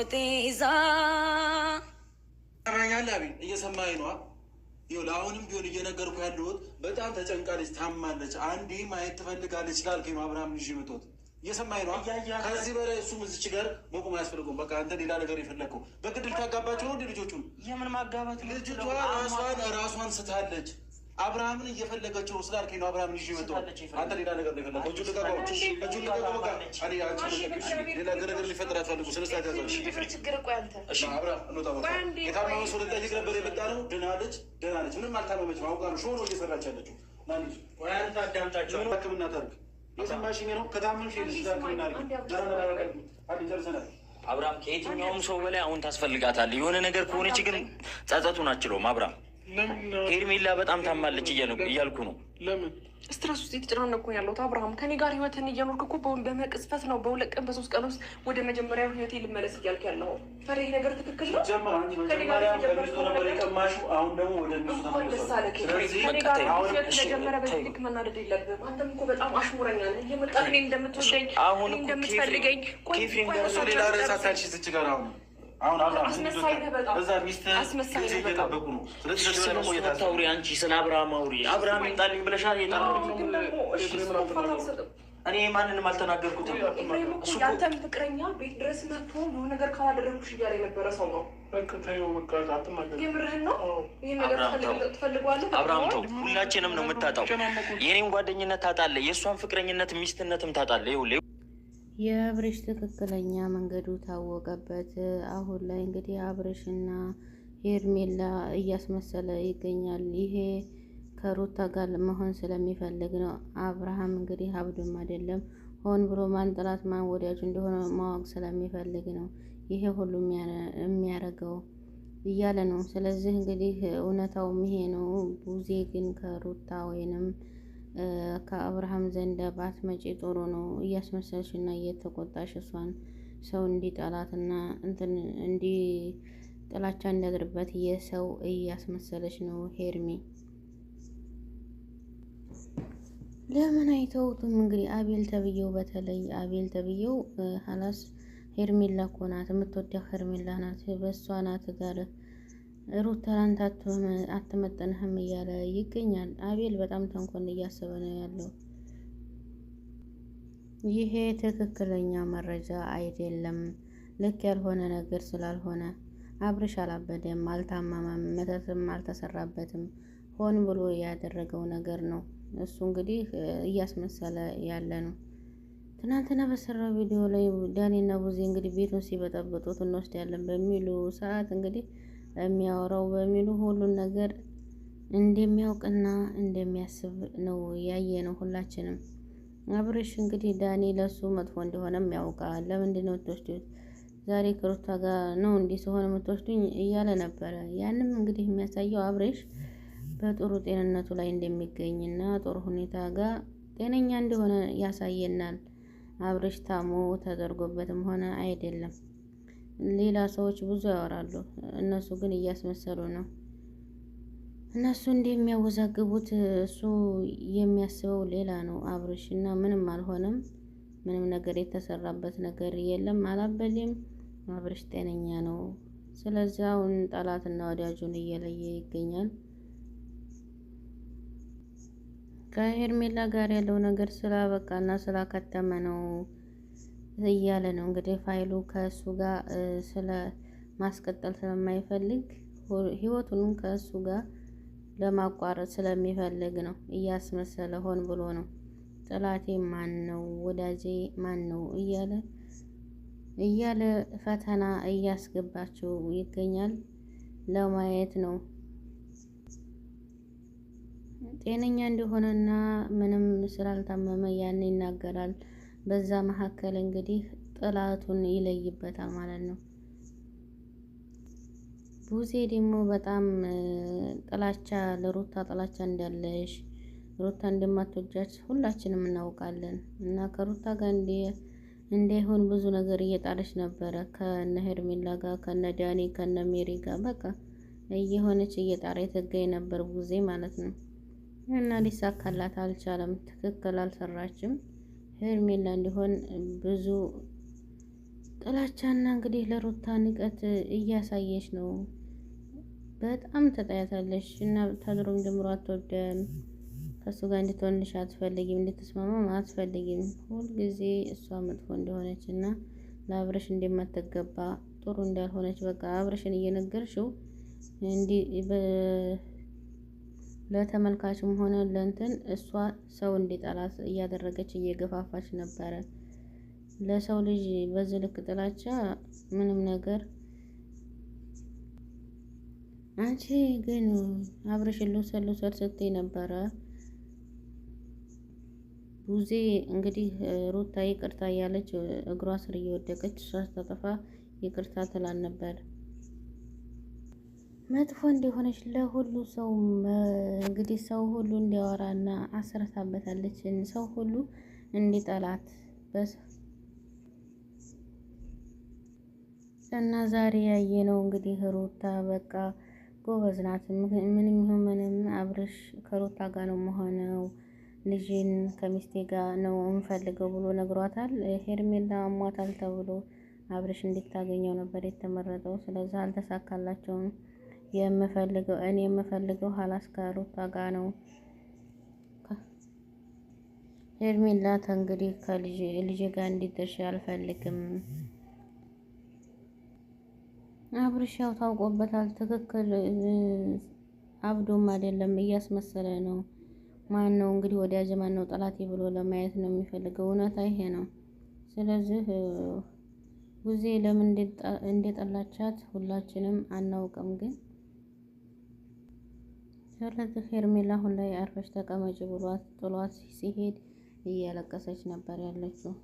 ጤዛ ሰማኛል አቤል፣ እየሰማኝ ነዋ። ይኸውልህ አሁንም ቢሆን እየነገርኩህ ያለሁት በጣም ተጨንቃለች፣ ታማለች፣ አንዴ ማየት ትፈልጋለች ስላልከኝ ነው አብርሃም ልጅ መቶት። እየሰማኝ ነዋ። ከዚህ በላይ እሱም እዚች ጋር መቆም አያስፈልገውም። በቃ አንተ ሌላ ነገር የፈለግከው በግድል ታጋባቸው ነው። ልጆቹን የምን ማጋባት? ልጅቷ ራሷን ስታለች። አብርሃምን እየፈለገችው ስላልከኝ ነው አብርሃምን ይዤ መጣሁ። አንተ ሌላ ነገር ነው የፈለገው። እጁን ልቀቀው፣ እጁን ልቀቀው። በቃ ሌላ ነገር ሊፈጠር አትፈልጉ። ስለስታት ያዘ አብርሃም እንውጣ። በቃ የታመመ ሰው ልጠይቅ ነበር የመጣ ነው። ድናለች፣ ደህና ነች፣ ምንም አልታመመችም። አውቃ ነው ሾ ነው እየሰራች ያለችው። ናንጅ አንተ አዳምጣቸው። ምን ህክምና ታርግ? የሰማሽኝ ነው። ከታመምሽ የልጅ ህክምና አድርግ። ጨርሰናል። አብርሃም ከየትኛውም ሰው በላይ አሁን ታስፈልጋታለህ። የሆነ ነገር ከሆነች ግን ጸጸቱን አችለውም አብርሃም ሄርሜላ በጣም ታማለች እያልኩ ነው። ለምን ስትረስ ውስጥ የተጨናነኩ ያለሁት አብርሃም? ከኔ ጋር ህይወትን እየኖርክ እኮ በመቅጽበት ነው፣ በሁለት ቀን በሶስት ቀን ውስጥ ወደ መጀመሪያው ህይወቴ ልመለስ እያልክ ያለው ታዲያ ይህ ነገር ትክክል ነው? መጀመሪያ በሚስቱ ነበር የቀማሽው፣ አሁን ደግሞ ወደ ሚስቱ ተመለሰ። ከኔ ጋር ህይወት ተጀመረ። በዚህ ልክ መናደድ የለብህም። አንተም እኮ በጣም አሽሙረኛ ነህ። እየመጣህ እኔ እንደምትወደኝ እንደምትፈልገኝ ሌላ ርዕስ አታንሺ። ዝች ጋር አሁን አስመሳይ ነህ በጣም እዛ ሚስትህ እየጠበቁ ነው። ስለታውሪ አንቺ ስለ አብርሃም አውሪ። አብርሃም ይምጣልኝ ብለሻል። እኔ ማንንም አልተናገርኩትም። ያንተም ፍቅረኛ ቤት ድረስ መጥቶ የሆነ ነገር ካላደረጉሽ እያለ የነበረ ሰው ነው። የምርህን ነው? ይህን ነገር ትፈልገዋለህ? አብርሃም ተው፣ ሁላችንም ነው የምታጣው። የኔም ጓደኝነት ታጣለህ፣ የእሷን ፍቅረኝነት ሚስትነትም ታጣለህ። ይኸውልህ የአብርሽ ትክክለኛ መንገዱ ታወቀበት። አሁን ላይ እንግዲህ አብርሽና ሄርሜላ እያስመሰለ ይገኛል። ይሄ ከሩታ ጋር መሆን ስለሚፈልግ ነው። አብርሃም እንግዲህ አብዱም አይደለም፣ ሆን ብሎ ማን ጥላት ማን ወዳጁ እንደሆነ ማወቅ ስለሚፈልግ ነው ይሄ ሁሉ የሚያደርገው እያለ ነው። ስለዚህ እንግዲህ እውነታውም ይሄ ነው። ቡዜ ግን ከሩታ ወይንም ከአብርሃም ዘንድ ባትመጪ ጥሩ ነው። እያስመሰልሽ እና እየተቆጣሽ እሷን ሰው እንዲጠላትና እንትን እንዲ ጥላቻ እንዳድርበት የሰው እያስመሰለች ነው። ሄርሜ ለምን አይተውትም? እንግዲህ አቤል ተብዬው፣ በተለይ አቤል ተብዬው ሀላስ ሄርሜላ እኮ ናት የምትወደው፣ ሄርሜላ ናት፣ በእሷ ናት ጋር ሩታን አትመጠንህም እያለ ይገኛል። አቤል በጣም ተንኮል እያሰበ ነው ያለው። ይሄ ትክክለኛ መረጃ አይደለም። ልክ ያልሆነ ነገር ስላልሆነ አብርሽ አላበደም፣ አልታመመም፣ መተትም አልተሰራበትም። ሆን ብሎ ያደረገው ነገር ነው። እሱ እንግዲህ እያስመሰለ ያለ ነው። ትናንትና በሰራው ቪዲዮ ላይ ዳኒና ቡዜ እንግዲህ ቤቱን ሲበጠብጡት እንወስዳለን በሚሉ ሰዓት እንግዲህ የሚያወራው በሚሉ ሁሉን ነገር እንደሚያውቅና እንደሚያስብ ነው ያየ ነው ሁላችንም። አብርሽ እንግዲህ ዳኒ ለሱ መጥፎ እንደሆነም ያውቃል። ለምንድን ነው የምትወስዱት? ዛሬ ከሩታ ጋር ነው እንዲህ ሲሆን የምትወስዱኝ እያለ ነበረ። ያንም እንግዲህ የሚያሳየው አብርሽ በጥሩ ጤንነቱ ላይ እንደሚገኝና ጥሩ ሁኔታ ጋር ጤነኛ እንደሆነ ያሳየናል። አብርሽ ታሞ ተደርጎበትም ሆነ አይደለም። ሌላ ሰዎች ብዙ ያወራሉ፣ እነሱ ግን እያስመሰሉ ነው። እነሱ እንደሚያወዛግቡት እሱ የሚያስበው ሌላ ነው አብርሽ እና ምንም አልሆነም። ምንም ነገር የተሰራበት ነገር የለም። አላበለም። አብርሽ ጤነኛ ነው። ስለዚህ አሁን ጠላትና ወዳጁን እየለየ ይገኛል። ከሄርሜላ ጋር ያለው ነገር ስላበቃና ስላከተመ ነው እያለ ነው እንግዲህ ፋይሉ ከእሱ ጋር ስለ ማስቀጠል ስለማይፈልግ ህይወቱንም ከእሱ ጋር ለማቋረጥ ስለሚፈልግ ነው እያስመሰለ ሆን ብሎ ነው። ጥላቴ ማን ነው ወዳጄ ማን ነው እያለ ፈተና እያስገባቸው ይገኛል። ለማየት ነው ጤነኛ እንደሆነና ምንም ስላልታመመ ያን ይናገራል። በዛ መካከል እንግዲህ ጥላቱን ይለይበታል ማለት ነው። ቡዜ ደግሞ በጣም ጥላቻ ለሩታ ጥላቻ እንዳለሽ፣ ሩታ እንደማትወጃች ሁላችንም እናውቃለን እና ከሩታ ጋር እንዳይሆን ብዙ ነገር እየጣለች ነበረ። ከነ ሄርሜላ ጋር ከነ ዳኒ ከነ ሜሪ ጋር በቃ እየሆነች እየጣረ የተገኝ ነበር ቡዜ ማለት ነው። እና ሊሳካላት አልቻለም። ትክክል አልሰራችም። ሄርሜላ እንዲሆን ብዙ ጥላቻና እንግዲህ ለሩታ ንቀት እያሳየች ነው። በጣም ተጣያታለች እና ተድሮም ጀምሮ አትወደም። ከእሱ ጋር እንድትሆንልሽ አትፈልጊም፣ እንድትስማማም አትፈልጊም። ሁልጊዜ እሷ መጥፎ እንደሆነች እና ለአብረሽ እንደማትገባ ጥሩ እንዳልሆነች በቃ አብረሽን እየነገርሽው ለተመልካችም ሆነ ለእንትን እሷ ሰው እንዲጠላት እያደረገች እየገፋፋች ነበረ። ለሰው ልጅ በዚህ ልክ ጥላቻ ምንም ነገር። አንቺ ግን አብረሽን ልውሰድ ስትይ ነበረ። ቡዜ እንግዲህ ሩታ ይቅርታ እያለች እግሯ ስር እየወደቀች እሷ ስትጠፋ ይቅርታ ትላል ነበር። መጥፎ እንደሆነች ለሁሉ ሰው እንግዲህ ሰው ሁሉ እንዲያወራና አስረታበታለች። ሰው ሁሉ እንዲጠላት እና ዛሬ ያየነው እንግዲህ ሩታ በቃ ጎበዝ ናት። ምንም ይሁን ምንም አብርሽ ከሩታ ጋር ነው መሆነው፣ ልጅን ከሚስቴ ጋር ነው እንፈልገው ብሎ ነግሯታል። ሄርሜላ አሟታል ተብሎ አብርሽ እንድታገኘው ነበር የተመረጠው። ስለዚህ አልተሳካላቸውም። እኔ የምፈልገው ሀላስ ከሩታ ጋር ነው። ሄርሜላ እንግዲህ ከልጅ ጋር እንዲደርሽ አልፈልግም። አብርሽ ያው ታውቆበታል። ትክክል አብዶም አይደለም እያስመሰለ ነው። ማን ነው እንግዲህ ወዳጅ ማን ነው ጠላቴ ብሎ ለማየት ነው የሚፈልገው። እውነታ ይሄ ነው። ስለዚህ ቡዜ ለምን እንደጠላቻት ሁላችንም አናውቅም። ግን ስለዚህ ሄርሜላ አሁን ላይ አርፈሽ ተቀመጭ ብሏት ጥሏት ሲሄድ እያለቀሰች ነበር ያለችው።